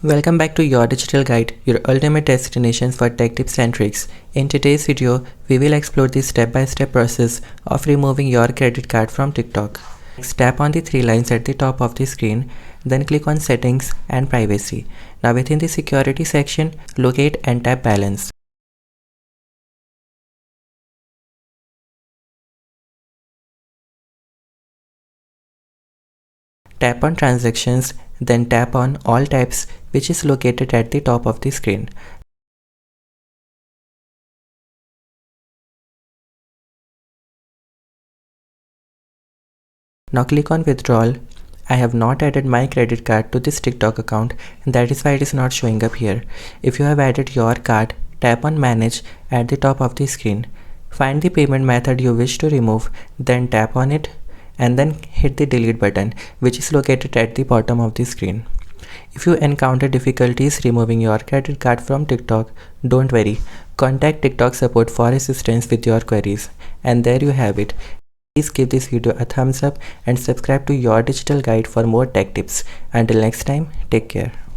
Welcome back to Your Digital Guide, your ultimate destination for tech tips and tricks. In today's video, we will explore the step-by-step process of removing your credit card from TikTok. Next, tap on the three lines at the top of the screen, then click on Settings and Privacy. Now within the Security section, locate and tap Balance. Tap on Transactions, then tap on All Tabs, which is located at the top of the screen. Now click on Withdrawal. I have not added my credit card to this TikTok account, and that is why it is not showing up here. If you have added your card, tap on Manage at the top of the screen. Find the payment method you wish to remove, then tap on it and then hit the delete button, which is located at the bottom of the screen. If you encounter difficulties removing your credit card from TikTok, don't worry. Contact TikTok support for assistance with your queries. And there you have it. Please give this video a thumbs up and subscribe to Your Digital Guide for more tech tips. Until next time, take care.